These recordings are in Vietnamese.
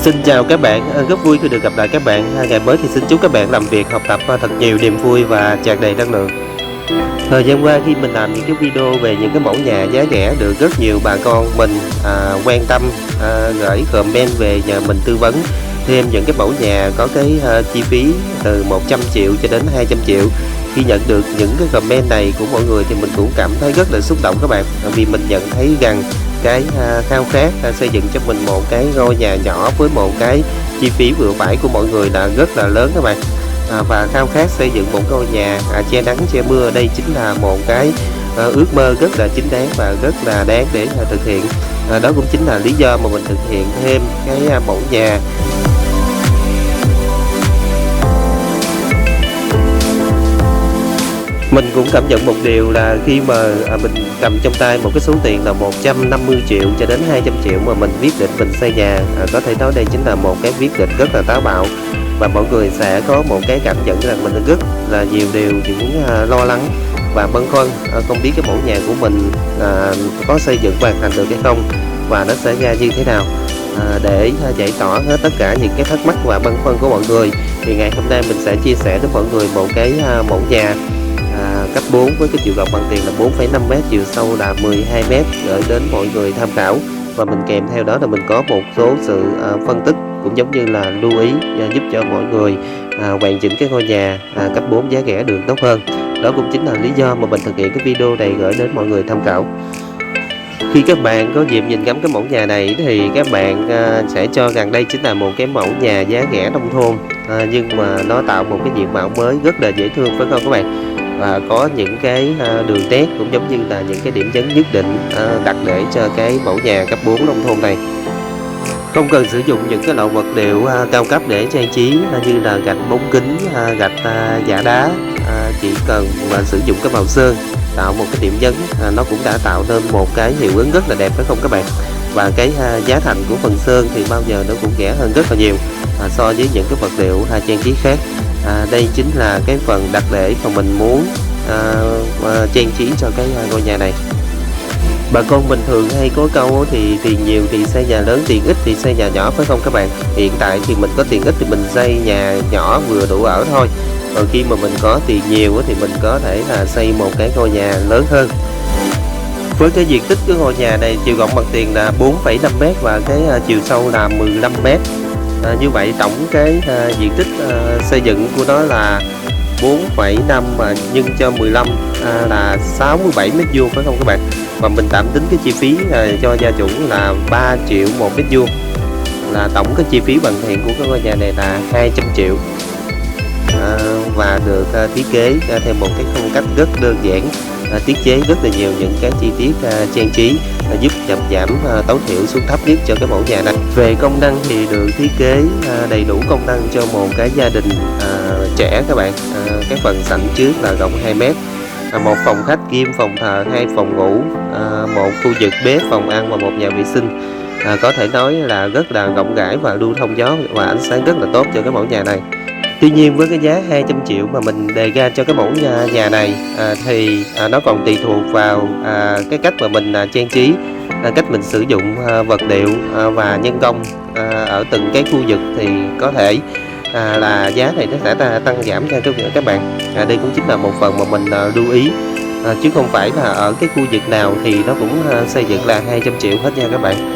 Xin chào các bạn, rất vui khi được gặp lại các bạn. Ngày mới thì xin chúc các bạn làm việc, học tập thật nhiều niềm vui và tràn đầy năng lượng. Thời gian qua khi mình làm những cái video về những cái mẫu nhà giá rẻ được rất nhiều bà con mình quan tâm, gửi comment về nhờ mình tư vấn thêm những cái mẫu nhà có cái chi phí từ 100 triệu cho đến 200 triệu. Khi nhận được những cái comment này của mọi người thì mình cũng cảm thấy rất là xúc động các bạn, vì mình nhận thấy rằng cái khao khát xây dựng cho mình một cái ngôi nhà nhỏ với một cái chi phí vừa phải của mọi người là rất là lớn các bạn. Và khao khát xây dựng một ngôi nhà che nắng che mưa, đây chính là một cái ước mơ rất là chính đáng và rất là đáng để thực hiện. Đó cũng chính là lý do mà mình thực hiện thêm cái mẫu nhà. Mình cũng cảm nhận một điều là khi mà mình cầm trong tay một cái số tiền là 150 triệu cho đến 200 triệu mà mình quyết định mình xây nhà, có thể nói đây chính là một cái quyết định rất là táo bạo, và mọi người sẽ có một cái cảm nhận rằng mình rất là nhiều điều những lo lắng và băn khoăn, không biết cái mẫu nhà của mình có xây dựng hoàn thành được hay không và nó sẽ ra như thế nào. Để giải tỏa hết tất cả những cái thắc mắc và băn khoăn của mọi người thì ngày hôm nay mình sẽ chia sẻ với mọi người một cái mẫu nhà cấp 4 với cái chiều rộng bằng tiền là 4,5m, chiều sâu là 12m gửi đến mọi người tham khảo. Và mình kèm theo đó là mình có một số sự phân tích cũng giống như là lưu ý giúp cho mọi người hoàn chỉnh cái ngôi nhà cấp 4 giá rẻ được tốt hơn. Đó cũng chính là lý do mà mình thực hiện cái video này gửi đến mọi người tham khảo. Khi các bạn có dịp nhìn ngắm cái mẫu nhà này thì các bạn sẽ cho rằng đây chính là một cái mẫu nhà giá rẻ nông thôn, nhưng mà nó tạo một cái diện mạo mới rất là dễ thương phải không các bạn? Và có những cái đường nét cũng giống như là những cái điểm nhấn nhất định đặt để cho cái mẫu nhà cấp 4 nông thôn này. Không cần sử dụng những cái loại vật liệu cao cấp để trang trí như là gạch bóng kính, gạch giả đá, chỉ cần mà sử dụng cái màu sơn tạo một cái điểm nhấn, nó cũng đã tạo nên một cái hiệu ứng rất là đẹp phải không các bạn? Và cái giá thành của phần sơn thì bao giờ nó cũng rẻ hơn rất là nhiều so với những cái vật liệu trang trí khác. Đây chính là cái phần đặc để mà mình muốn trang trí cho cái ngôi nhà này. Bà con mình thường hay có câu thì tiền nhiều thì xây nhà lớn, tiền ít thì xây nhà nhỏ phải không các bạn? Hiện tại thì mình có tiền ít thì mình xây nhà nhỏ vừa đủ ở thôi. Còn khi mà mình có tiền nhiều thì mình có thể là xây một cái ngôi nhà lớn hơn. Với cái diện tích của ngôi nhà này, chiều rộng bằng tiền là 4,5m và cái chiều sâu là 15m. Như vậy tổng cái diện tích xây dựng của nó là 4,5 mà nhân cho 15 là 67m² phải không các bạn? Và mình tạm tính cái chi phí cho gia chủ là 3 triệu 1m², là tổng cái chi phí bằng tiền của cái ngôi nhà này là 200 triệu. Và được thiết kế theo một cái phong cách rất đơn giản, thiết chế rất là nhiều những cái chi tiết trang trí giúp giảm tối thiểu xuống thấp nhất cho cái mẫu nhà này. Về công năng thì được thiết kế đầy đủ công năng cho một cái gia đình trẻ các bạn. Cái phần sảnh trước là rộng 2m, một phòng khách kiêm phòng thờ, 2 phòng ngủ, một khu vực bếp, phòng ăn và một nhà vệ sinh. Có thể nói là rất là rộng rãi và lưu thông gió và ánh sáng rất là tốt cho cái mẫu nhà này. Tuy nhiên với cái giá 200 triệu mà mình đề ra cho cái mẫu nhà này thì nó còn tùy thuộc vào cái cách mà mình trang trí, cách mình sử dụng vật liệu và nhân công ở từng cái khu vực thì có thể là giá này nó sẽ tăng giảm nha các bạn. Đây cũng chính là một phần mà mình lưu ý, chứ không phải là ở cái khu vực nào thì nó cũng xây dựng là 200 triệu hết nha các bạn.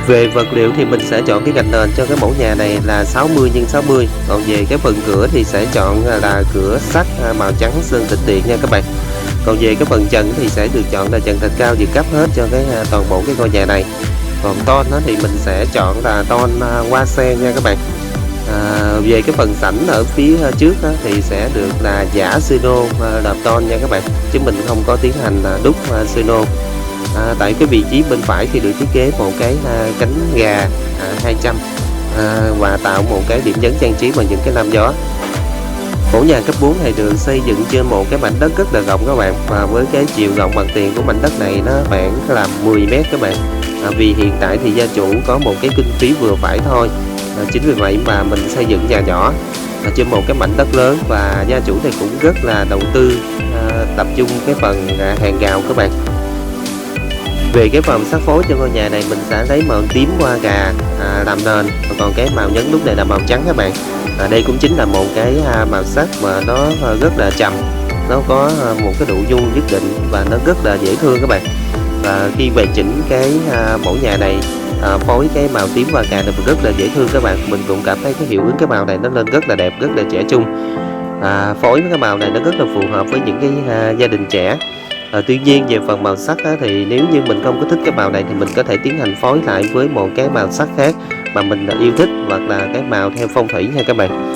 Về vật liệu thì mình sẽ chọn cái gạch nền cho cái mẫu nhà này là 60x60. Còn về cái phần cửa thì sẽ chọn là cửa sắt màu trắng sơn tĩnh điện nha các bạn. Còn về cái phần trần thì sẽ được chọn là trần thạch cao vượt cấp hết cho cái toàn bộ cái ngôi nhà này. Còn ton thì mình sẽ chọn là ton hoa sen nha các bạn. Về cái phần sảnh ở phía trước thì sẽ được là giả sino lợp ton nha các bạn, chứ mình không có tiến hành đúc sino. Tại cái vị trí bên phải thì được thiết kế một cái cánh gà 200 và tạo một cái điểm nhấn trang trí bằng những cái lam gió. Mẫu nhà cấp 4 này được xây dựng trên một cái mảnh đất rất là rộng các bạn, và với cái chiều rộng bằng tiền của mảnh đất này nó khoảng là 10m các bạn. Vì hiện tại thì gia chủ có một cái kinh phí vừa phải thôi, chính vì vậy mà mình xây dựng nhà nhỏ trên một cái mảnh đất lớn, và gia chủ này cũng rất là đầu tư tập trung cái phần hàng rào các bạn. Về cái màu sắc phối cho ngôi nhà này mình sẽ lấy màu tím hoa gà làm nền, còn cái màu nhấn lúc này là màu trắng các bạn. Đây cũng chính là một cái màu sắc mà nó rất là trầm, nó có một cái độ vuông nhất định và nó rất là dễ thương các bạn. Và khi hoàn chỉnh cái mẫu nhà này phối cái màu tím hoa gà này rất là dễ thương các bạn. Mình cũng cảm thấy cái hiệu ứng cái màu này nó lên rất là đẹp, rất là trẻ trung. Phối với cái màu này nó rất là phù hợp với những cái gia đình trẻ. Tuy nhiên về phần màu sắc thì nếu như mình không có thích cái màu này thì mình có thể tiến hành phối lại với một cái màu sắc khác mà mình yêu thích, hoặc là cái màu theo phong thủy nha các bạn.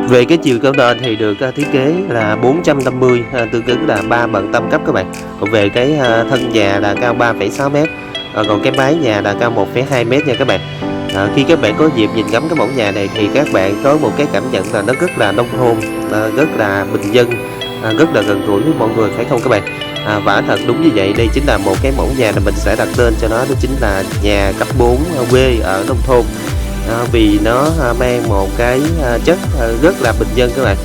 Về cái chiều cao nền thì được thiết kế là 450, tương ứng là 3 bậc tam cấp các bạn. Còn về cái thân nhà là cao 3,6 m, còn cái mái nhà là cao 1,2 m nha các bạn. Khi các bạn có dịp nhìn ngắm cái mẫu nhà này thì các bạn có một cái cảm nhận là nó rất là nông thôn, rất là bình dân, rất là gần gũi với mọi người, phải không các bạn? Và thật đúng như vậy, đây chính là một cái mẫu nhà mà mình sẽ đặt tên cho nó, đó chính là nhà cấp 4 quê ở nông thôn. Vì nó mang một cái chất rất là bình dân các bạn,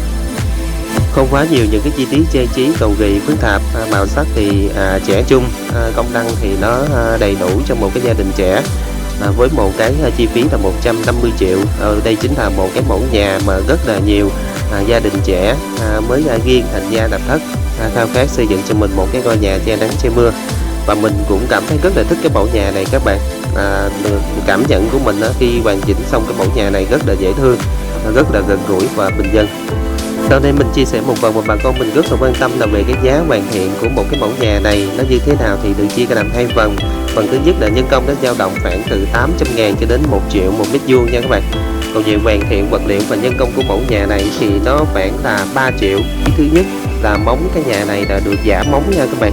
không quá nhiều những cái chi tiết trang trí cầu kỳ phức tạp, màu sắc thì trẻ trung, công năng thì nó đầy đủ cho một cái gia đình trẻ. Với một cái chi phí là 150 triệu, đây chính là một cái mẫu nhà mà rất là nhiều gia đình trẻ mới riêng thành gia lập thất khao khát xây dựng cho mình một cái ngôi nhà che nắng che mưa. Và mình cũng cảm thấy rất là thích cái mẫu nhà này các bạn. Cảm nhận của mình khi hoàn chỉnh xong cái mẫu nhà này rất là dễ thương, rất là gần gũi và bình dân. Sau đây mình chia sẻ một phần mà bà con mình rất là quan tâm là về cái giá hoàn thiện của một cái mẫu nhà này nó như thế nào, thì được chia ra làm hai phần. Phần thứ nhất là nhân công nó dao động khoảng từ 800.000 cho đến 1 triệu một mét vuông nha các bạn. Còn về hoàn thiện vật liệu và nhân công của mẫu nhà này thì nó khoảng là 3 triệu. Thứ nhất là móng cái nhà này là được giả móng nha các bạn.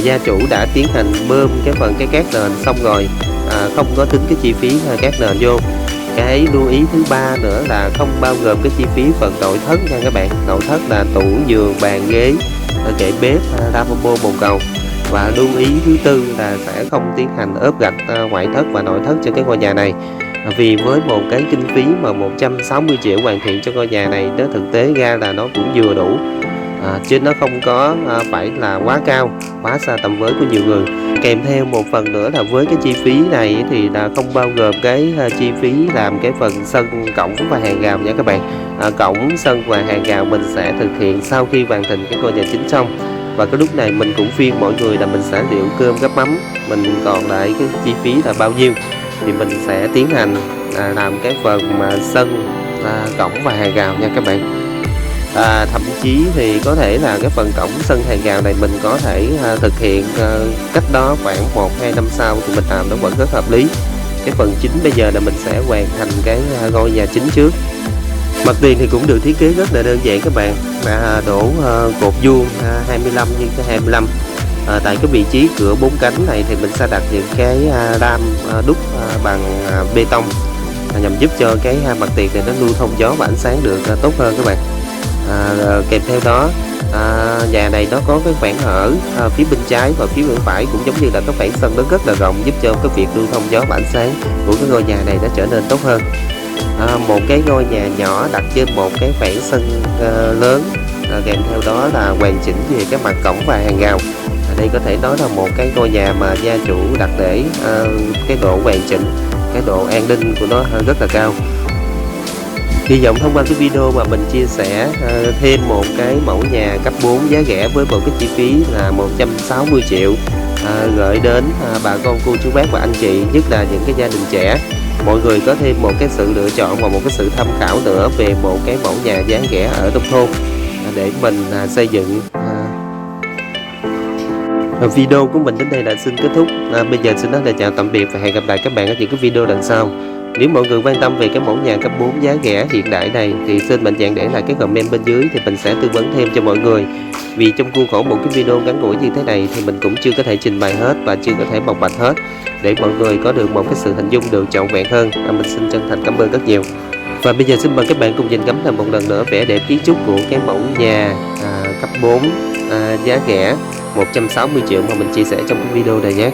Gia chủ đã tiến hành bơm cái phần cái cát nền xong rồi, không có tính cái chi phí cát nền vô. Cái lưu ý thứ ba nữa là không bao gồm cái chi phí phần nội thất nha các bạn. Nội thất là tủ, giường, bàn, ghế, kệ bếp, lavabo, bồn cầu. Và lưu ý thứ tư là sẽ không tiến hành ốp gạch ngoại thất và nội thất cho cái ngôi nhà này. Vì với một cái kinh phí mà 160 triệu hoàn thiện cho ngôi nhà này, đó thực tế ra là nó cũng vừa đủ, chứ nó không có phải là quá cao, quá xa tầm với của nhiều người. Kèm theo một phần nữa là với cái chi phí này thì là không bao gồm cái chi phí làm cái phần sân, cổng và hàng rào nha các bạn. Cổng, sân và hàng rào mình sẽ thực hiện sau khi hoàn thành cái ngôi nhà chính xong. Và cái lúc này mình cũng khuyên mọi người là mình sẽ liệu cơm gắp mắm, mình còn lại cái chi phí là bao nhiêu thì mình sẽ tiến hành làm cái phần mà sân, cổng và hàng rào nha các bạn. Thậm chí thì có thể là cái phần cổng, sân, hàng rào này mình có thể thực hiện cách đó khoảng 1-2 năm sau thì mình làm nó vẫn rất hợp lý. Cái phần chính bây giờ là mình sẽ hoàn thành cái ngôi nhà chính trước. Mặt tiền thì cũng được thiết kế rất là đơn giản các bạn, đổ cột vuông 25 x 25. Tại cái vị trí cửa 4 cánh này thì mình sẽ đặt những cái ram đúc bằng bê tông nhằm giúp cho cái mặt tiền này nó lưu thông gió và ánh sáng được tốt hơn các bạn. Kèm theo đó nhà này nó có cái khoảng hở phía bên trái và phía bên phải, cũng giống như là cái khoảng sân nó rất là rộng, giúp cho cái việc lưu thông gió và ánh sáng của cái ngôi nhà này nó trở nên tốt hơn. Một cái ngôi nhà nhỏ đặt trên một cái khoảng sân lớn, kèm theo đó là hoàn chỉnh về cái mặt cổng và hàng rào. Đây có thể nói là một cái ngôi nhà mà gia chủ đặt để cái độ hoàn chỉnh, cái độ an ninh của nó rất là cao. Hy vọng thông qua cái video mà mình chia sẻ thêm một cái mẫu nhà cấp 4 giá rẻ với một cái chi phí là 160 triệu gửi đến bà con, cô chú bác và anh chị, nhất là những cái gia đình trẻ. Mọi người có thêm một cái sự lựa chọn và một cái sự tham khảo nữa về một cái mẫu nhà giá rẻ ở nông thôn để mình xây dựng. Video của mình đến đây là xin kết thúc. Bây giờ xin nói lời chào tạm biệt và hẹn gặp lại các bạn ở những cái video lần sau. Nếu mọi người quan tâm về cái mẫu nhà cấp 4 giá rẻ hiện đại này thì xin mạnh dạn để lại cái comment bên dưới thì mình sẽ tư vấn thêm cho mọi người. Vì trong khuôn khổ một cái video ngắn ngủi như thế này thì mình cũng chưa có thể trình bày hết và chưa có thể bộc bạch hết, để mọi người có được một cái sự hình dung được trọn vẹn hơn. Mình xin chân thành cảm ơn rất nhiều. Và bây giờ xin mời các bạn cùng nhìn ngắm lại một lần nữa vẻ đẹp kiến trúc của cái mẫu nhà cấp 4 giá rẻ 160 triệu mà mình chia sẻ trong cái video này nhé.